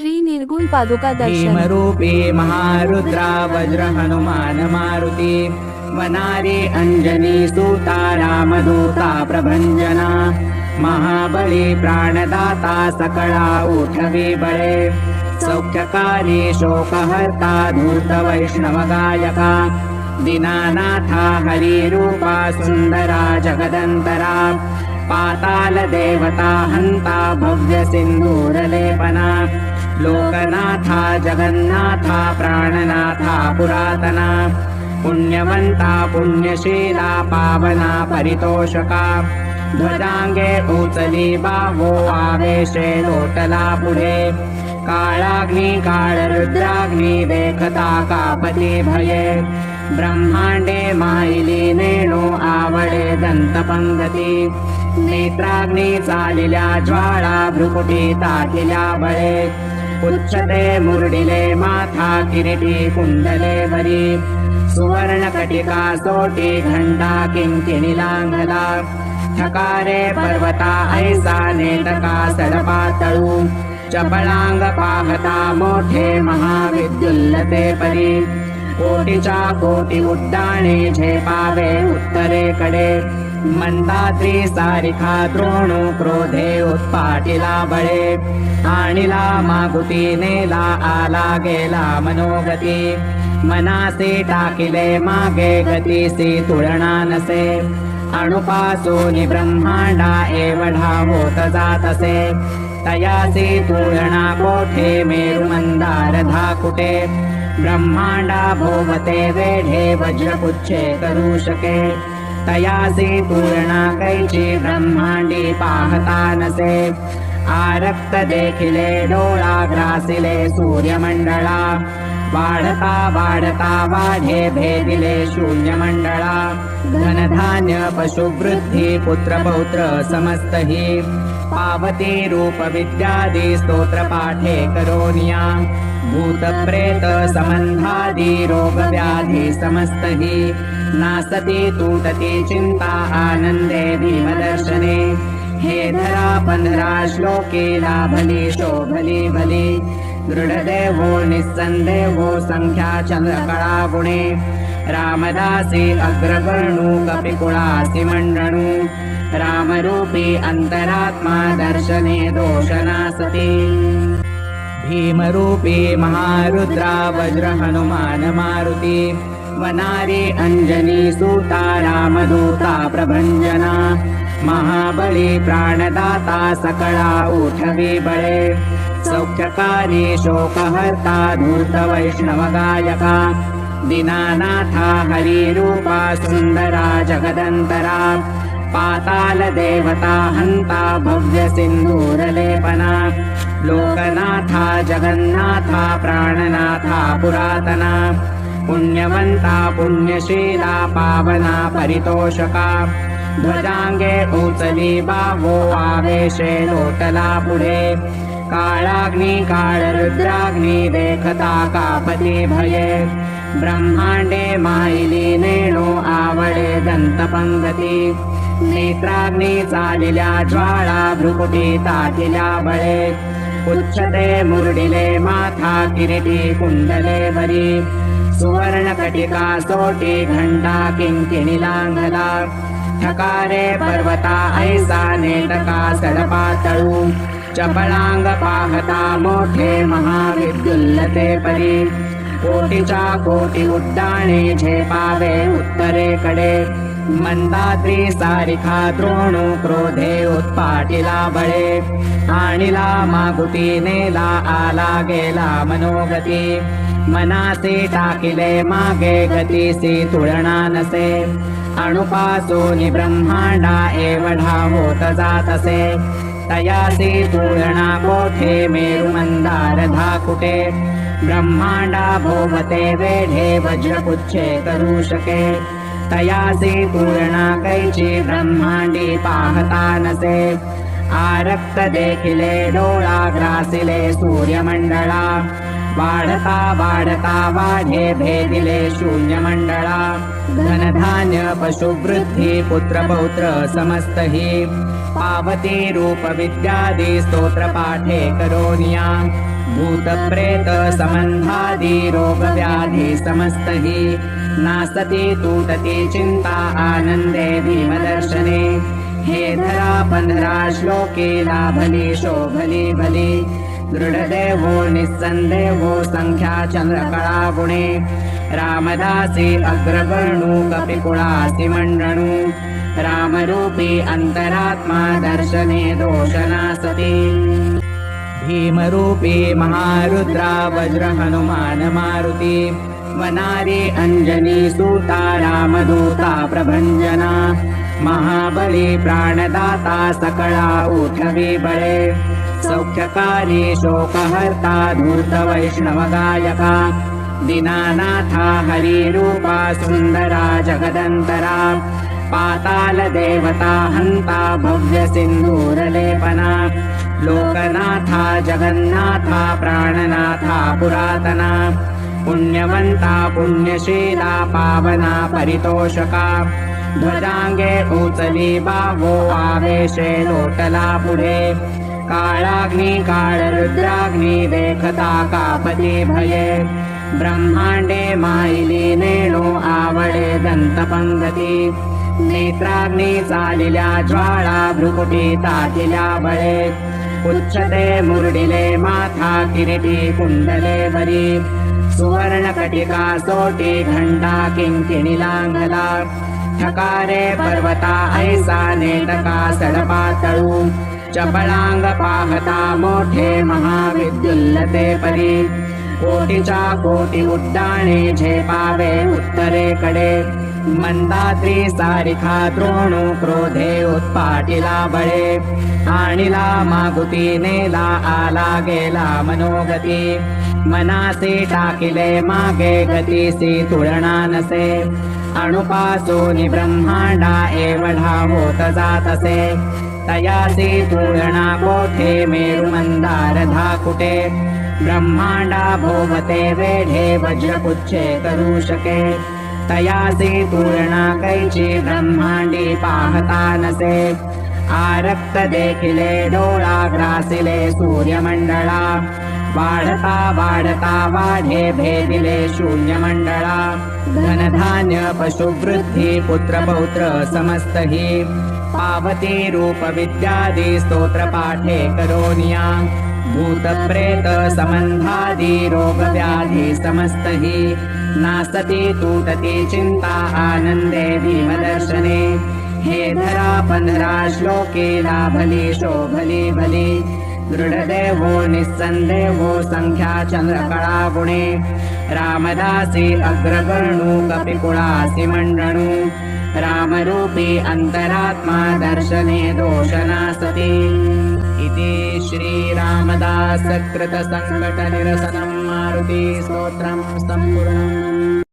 श्री निर्गुण पादुका दर्शन भीमरूपी महारुद्रा वज्र हनुमान मारुती वनारी अंजनी सूता रामदूता प्रभंजना महाबली प्राणदाता सकळा उठवी बळे सौख्यकारी शोकहर्ता धूत वैष्णव गायका दीनानाथा हरिरूपा सुंदरा जगदंतरा पाताल देवता हंता भव्य सिंधूरलेपना लोकनाथा जगन्नाथा प्राणनाथा पुरातना पुण्यवंता पुण्यशीला पावना परितोषका ध्वजांगे उचली बाहो आवेशे लोटला पुढे काळाग्नी काळरुद्राग्नी देखता कापती भये ब्रह्मांडे माईली नेणो आवडे दंतपंगती नेत्राग्नी चालिल्या ज्वाळा भ्रुकुटी ताटिल्या बळे उच्चते मुरडिले माथा किरीटी कुंडले वरी सुवर्ण कटिका सोटी घंटा किंकिणी लांघला ठकारे पर्वता ऐसा नेटका सडपातळू चपळांग पाहता मोठे महाविद्युल्लते परी कोटीच्या कोटी उड्डाणे झेपावे उत्तरेकडे मंदाद्री सारिखा द्रोणू क्रोधे उत्पाटिला बळे आणिला मागुती नेला आला गेला मनोगती मनासी टाकिले मागे गतीसी तुळणा नसे अणुपासून ब्रह्मांडा एवढा होत जातसे तयासी तुळणा कोठे मेरु मंदार धाकुटे ब्रह्मांडा भोवते वेढे वज्रपुच्छे करू शके तयासी तुळणा कैची ब्रह्मांडी पाहता नसे आरक्त देखिले डोळा ग्रासिले सूर्यमंडळा वाढता वाढता वाढे भेदिले शून्यमंडळा धनधान्य पशुवृद्धी पुत्र पौत्र समस्तही पावती रूप विद्यादी स्तोत्र पाठे करोनिया भूत प्रेत संबंधादी रोग व्याधी समस्तही नासती तुटती चिंता आनंदे भीमदर्शने हे धरा 15 श्लोके लाभली शोभली भली दृढदेवो निस्संदेहो संख्या चंद्रकळा गुणे रामदासी अग्रगणू कपिकुळासी मंडणू रामरूपी अंतरात्मा दर्शने दोषनासती भीमरूपी महारुद्रा वज्र हनुमान मारुती वनारी अंजनी सूता रामदूता प्रभंजना महाबली प्राणदाता सकळा उठवी बळे सौख्यकारी शोकहर्ता धूत वैष्णव गायका दीनानाथा हरिरूपा सुंदरा जगदंतरा पाताल देवता हंता भव्य सिंधूरलेपना लोकनाथा जगन्नाथा प्राणनाथा पुरातना पुण्यवंता पुण्यशीला पावना परितोषका ध्वजांगे उचली बाहो आवेशे लोटला पुढे काळाग्नी काळरुद्राग्नी देखता कापती भये ब्रह्मांडे माईली नेणो आवडे दंतपंगती नेत्राग्नी चालिल्या ज्वाळा भ्रुकुटी ताटिल्या बळे उच्चते मुरडिले माथा किरीटी कुंडले वरी सुवर्ण कटिका सोटी घंटा किंकिणी लांघला ठकारे पर्वता ऐसा नेटका सडपातळू चपळांग पाहता मोठे महाविद्युल्लते परी कोटीच्या कोटी उड्डाणे झेपावे उत्तरेकडे मंदाद्री सारिखा द्रोणू क्रोधे उत्पाटिला बळे आणिला मागुती नेला आला गेला मनोगती मनासी टाकिले मागे गतीसी तुळणा नसे अणुपासून ब्रह्मांडा एवढा होत जातसे तयासी तुळणा कोठे मेरु मंदार धाकुटे ब्रह्मांडा भोवते वेढे वज्रपुच्छे करू शके तयासी तुळणा कैची ब्रह्मांडी पाहता नसे आरक्त देखिले डोळा ग्रासिले सूर्यमंडळा वाढता वाढता वाढे भेदिले शून्यमंडळा धनधान्य पशुवृद्धी पुत्र पौत्र समस्तही पावती रूप विद्यादी स्तोत्र पाठे करोनिया भूतप्रेत संबंधादि रोग व्याधि समस्त हि नासति तूटति चिंता आनंदे भीमदर्शने हे धरा पंधरा श्लोके लाभली शोभली भली दृढदेवो निस्संदेहो संख्या चंद्रकळा गुणे रामदासी अग्रवर्णु कपिकुळासी मंडणु रामरूपी अंतरात्मा दर्शने दोषनासति भीमरूपी महारुद्रा वज्र हनुमान मारुती वनारी अंजनी सूता रामदूता प्रभंजना महाबली प्राणदाता सकळा उठवी बळे सौख्यकारी शोकहर्ता धूत वैष्णव गायका दीनानाथा हरिरूपा सुंदरा जगदंतरा पाताल देवता हंता भव्य सिंधूरलेपना लोकनाथा जगन्नाथा प्राणनाथा पुरातना पुण्यवंता पुण्यशीला पावना परितोषका ध्वजांगे उचली बावो आवेशे लोटला पुढे काळाग्नी काळरुद्राग्नी देखता कापती भये ब्रह्मांडे माईली नेणो आवडे दंतपंगती नेत्राग्नी चालिल्या ज्वाळा भ्रुकुटी तातिल्या बळे उच्चते मुरडिले माथा किरीटी कुंडले वरी सुवर्णकटिका सोटी घंटा किंकिणी लांगला ठकारे पर्वता ऐसा नेटका सडपातळू चपळांग पाहता मोठे महाविद्युल्लते परी कोटीच्या कोटी उड्डाणे झेपावे उत्तरेकडे मंदात्री सारिखा द्रोणू क्रोधे उत्पाटिला बळे आणिला मागुती नेला आला गेला मनोगती मनासी टाकिले मागे गतीसी तुलना नसे अणुपासूनि ब्रह्मांडा एवढा होत जातसे तयासी तुलना कोठे मेरु मंदार धाकुटे ब्रह्मांडा भोवते वेढे वज्रपुच्छे करू शके तयासी तुलना कैची ब्रह्मांडी पाहता नसे आरक्त देखिले डोळा ग्रासिले सूर्यमंडळा वाढता वाढता वाढे भेदिले शून्यमंडळा धनधान्य पशुवृद्धी पुत्र पौत्र समस्त हि पावती रूप विद्यादी स्तोत्र पाठे करोनिया भूत प्रेत संबंधादि रोग व्याधि समस्त हि नासति तूटति चिंता आनंदे भीमदर्शने हे धरा पंधरा श्लोके लाभली शोभली भली दृढदेवो निस्संदेहो संख्या चंद्रकळा गुणे रामदासी अग्रवर्णु कपिकुळासी मंडणु रामरूपी अंतरात्मा दर्शने दोषनासति इति श्री रामदास कृत संकट निरसनं मारुति स्तोत्रं संपूर्णम्।